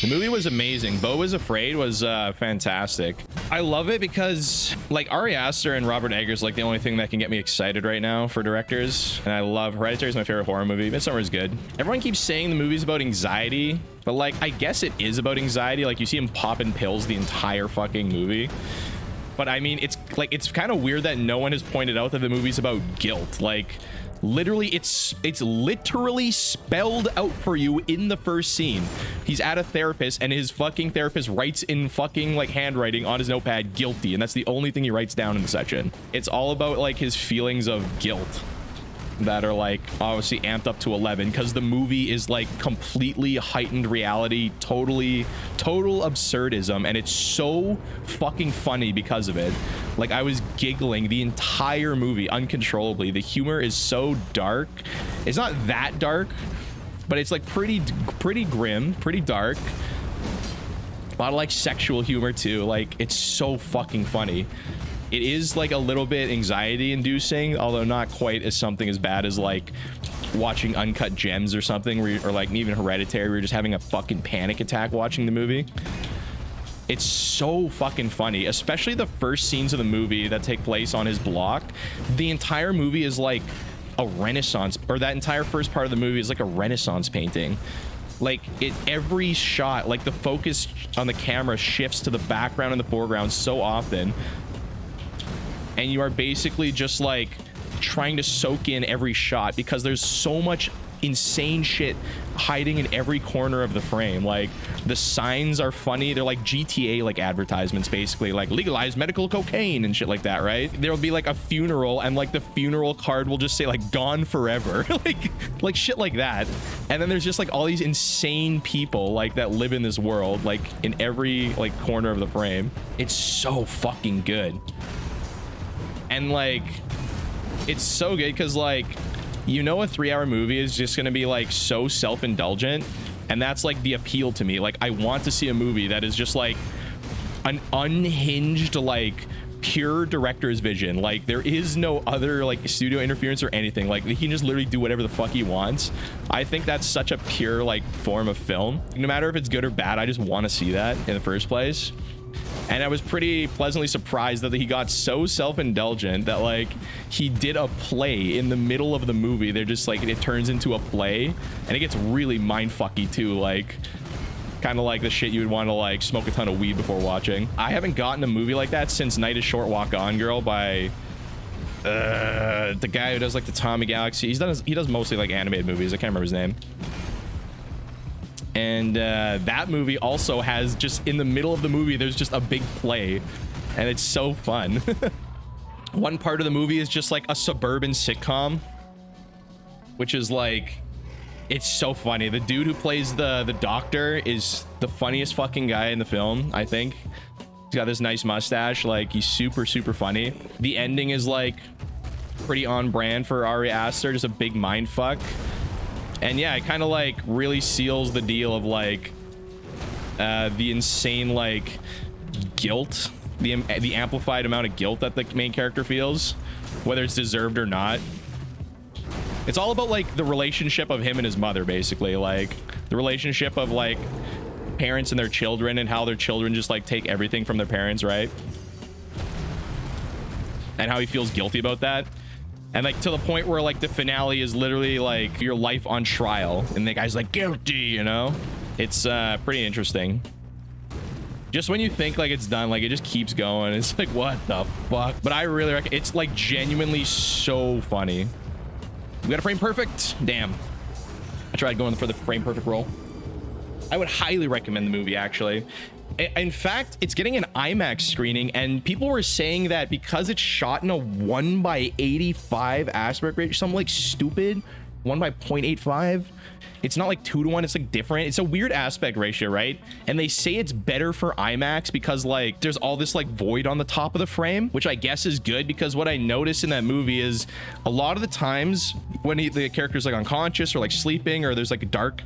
The movie was amazing. Beau Was Afraid was fantastic. I love it because like Ari Aster and Robert Eggers like the only thing that can get me excited right now for directors. And I love Hereditary is my favorite horror movie. Midsommar is good. Everyone keeps saying the movie's about anxiety, but like I guess it is about anxiety. Like you see him popping pills the entire fucking movie. But I mean, it's kind of weird that no one has pointed out that the movie's about guilt. Like literally it's literally spelled out for you in the first scene. He's at a therapist and his fucking therapist writes in fucking like handwriting on his notepad guilty, and that's the only thing he writes down in the section. It's all about like his feelings of guilt that are like obviously amped up to 11 because the movie is like completely heightened reality, total absurdism, and it's so fucking funny because of it. Like I was giggling the entire movie uncontrollably. The humor is so dark. It's not that dark, but it's like pretty grim, pretty dark. A lot of like sexual humor too. Like it's so fucking funny. It is like a little bit anxiety inducing, although not quite as something as bad as like watching Uncut Gems or something, or like even Hereditary, where you're just having a fucking panic attack watching the movie. It's so fucking funny, especially the first scenes of the movie that take place on his block. The entire movie is like a Renaissance, or that entire first part of the movie is like a Renaissance painting. Like every shot, like the focus on the camera shifts to the background and the foreground so often. And you are basically just like trying to soak in every shot because there's so much insane shit hiding in every corner of the frame. Like the signs are funny. They're like GTA like advertisements, basically, like legalized medical cocaine and shit like that, right? There'll be like a funeral and like the funeral card will just say like gone forever. like shit like that. And then there's just like all these insane people like that live in this world, like in every like corner of the frame. It's so fucking good. And like it's so good because like, you know, a 3-hour movie is just gonna be like so self-indulgent, and that's like the appeal to me. Like I want to see a movie that is just like an unhinged, like pure director's vision. Like there is no other like studio interference or anything. Like he can just literally do whatever the fuck he wants. I think that's such a pure like form of film. No matter if it's good or bad, I just want to see that in the first place. And I was pretty pleasantly surprised that he got so self-indulgent that like he did a play in the middle of the movie. They're just like, it turns into a play and it gets really mindfucky too. Like kind of like the shit you would want to like smoke a ton of weed before watching. I haven't gotten a movie like that since Night is Short, Walk On Girl by the guy who does like the Tommy Galaxy. He does mostly like animated movies. I can't remember his name. And that movie also has just in the middle of the movie, there's just a big play and it's so fun. One part of the movie is just like a suburban sitcom, which is like, it's so funny. The dude who plays the doctor is the funniest fucking guy in the film, I think. He's got this nice mustache. Like he's super funny. The ending is like pretty on brand for Ari Aster, just a big mind fuck. And yeah, it kind of like really seals the deal of like the insane like guilt, the amplified amount of guilt that the main character feels, whether it's deserved or not. It's all about like the relationship of him and his mother, basically, like the relationship of like parents and their children and how their children just like take everything from their parents, right? And how he feels guilty about that. And like to the point where like the finale is literally like your life on trial and the guy's like guilty, you know? It's pretty interesting. Just when you think like it's done, like it just keeps going. It's like, what the fuck? But I really reckon it's like genuinely so funny. We got a frame perfect. Damn. I tried going for the frame perfect roll. I would highly recommend the movie, actually. In fact, it's getting an IMAX screening, and people were saying that because it's shot in a 1:85 aspect ratio, something like stupid 1:0.85. It's not like 2:1. It's like different. It's a weird aspect ratio, right? And they say it's better for IMAX because like there's all this like void on the top of the frame, which I guess is good because what I noticed in that movie is a lot of the times when the character's like unconscious or like sleeping or there's like a dark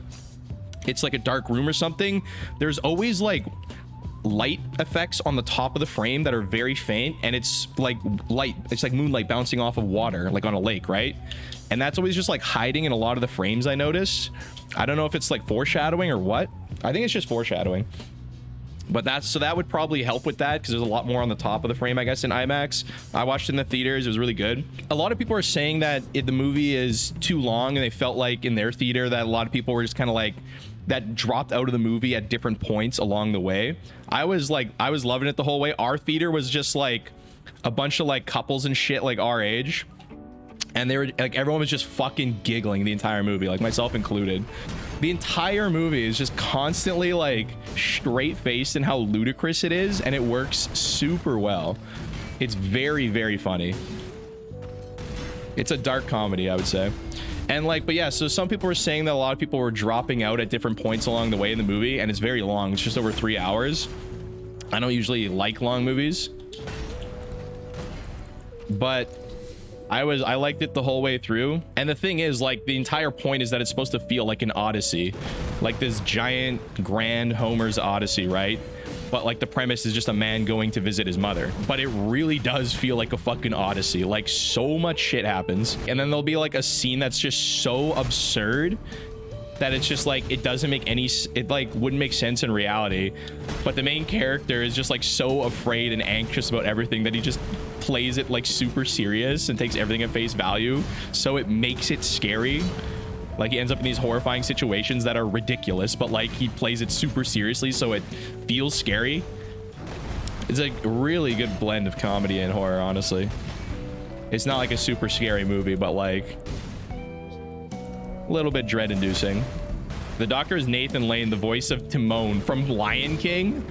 room or something, there's always like light effects on the top of the frame that are very faint, and it's like light, it's like moonlight bouncing off of water like on a lake, right? And that's always just like hiding in a lot of the frames, I notice. I don't know if it's like foreshadowing or what, I think it's just foreshadowing. But that would probably help with that, because there's a lot more on the top of the frame, I guess, in IMAX. I watched it in the theaters. It was really good. A lot of people are saying that the movie is too long, and they felt like in their theater that a lot of people were just kind of like, that dropped out of the movie at different points along the way. I was loving it the whole way. Our theater was just like a bunch of like couples and shit like our age. And they were like, everyone was just fucking giggling the entire movie, like myself included. The entire movie is just constantly like straight-faced in how ludicrous it is, and it works super well. It's very, very funny. It's a dark comedy, I would say. And like, but yeah, so some people were saying that a lot of people were dropping out at different points along the way in the movie, and it's very long. It's just over 3 hours. I don't usually like long movies, but I liked it the whole way through. And the thing is, like, the entire point is that it's supposed to feel like an Odyssey, like this giant grand Homer's Odyssey, right? But like the premise is just a man going to visit his mother. But it really does feel like a fucking Odyssey. Like, so much shit happens, and then there'll be like a scene that's just so absurd that it's just like, it doesn't make any, it like wouldn't make sense in reality. But the main character is just like so afraid and anxious about everything that he just plays it like super serious and takes everything at face value, so it makes it scary. Like, he ends up in these horrifying situations that are ridiculous, but like he plays it super seriously, so it feels scary. It's a really good blend of comedy and horror, honestly. It's not like a super scary movie, but like a little bit dread-inducing. The doctor is Nathan Lane, the voice of Timon from Lion King.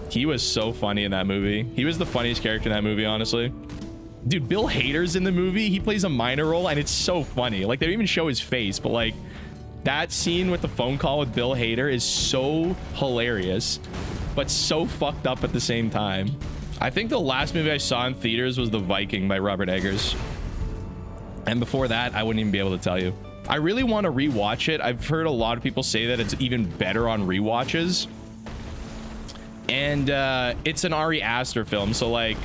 He was so funny in that movie. He was the funniest character in that movie, honestly. Dude, Bill Hader's in the movie. He plays a minor role, and it's so funny. Like, they don't even show his face, but like that scene with the phone call with Bill Hader is so hilarious, but so fucked up at the same time. I think the last movie I saw in theaters was The Viking by Robert Eggers. And before that, I wouldn't even be able to tell you. I really want to rewatch it. I've heard a lot of people say that it's even better on rewatches. And it's an Ari Aster film, so like,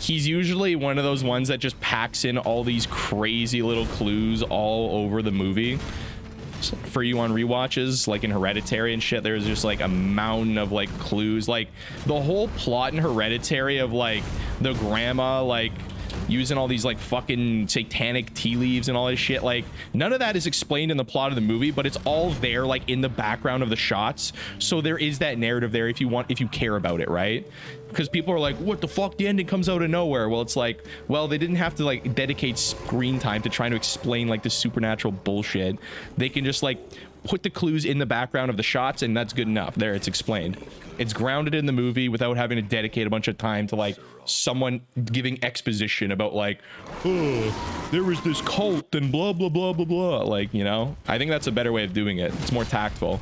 he's usually one of those ones that just packs in all these crazy little clues all over the movie for you on rewatches. Like in Hereditary and shit, there's just like a mountain of like clues. Like the whole plot in Hereditary of like the grandma like using all these like fucking satanic tea leaves and all this shit, like none of that is explained in the plot of the movie, but it's all there like in the background of the shots, so there is that narrative there if you care about it, right? Because people are like, what the fuck, the ending comes out of nowhere. Well, it's like, well, they didn't have to like dedicate screen time to trying to explain like the supernatural bullshit. They can just like put the clues in the background of the shots, and that's good enough. There, it's explained. It's grounded in the movie without having to dedicate a bunch of time to like someone giving exposition about like, oh, there was this cult and blah blah blah blah blah. Like, you know, I think that's a better way of doing it. It's more tactful.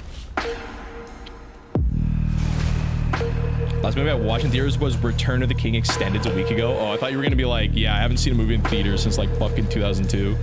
Last movie I watched in theaters was Return of the King Extended a week ago. Oh, I thought you were gonna be like, yeah, I haven't seen a movie in theaters since like fucking 2002.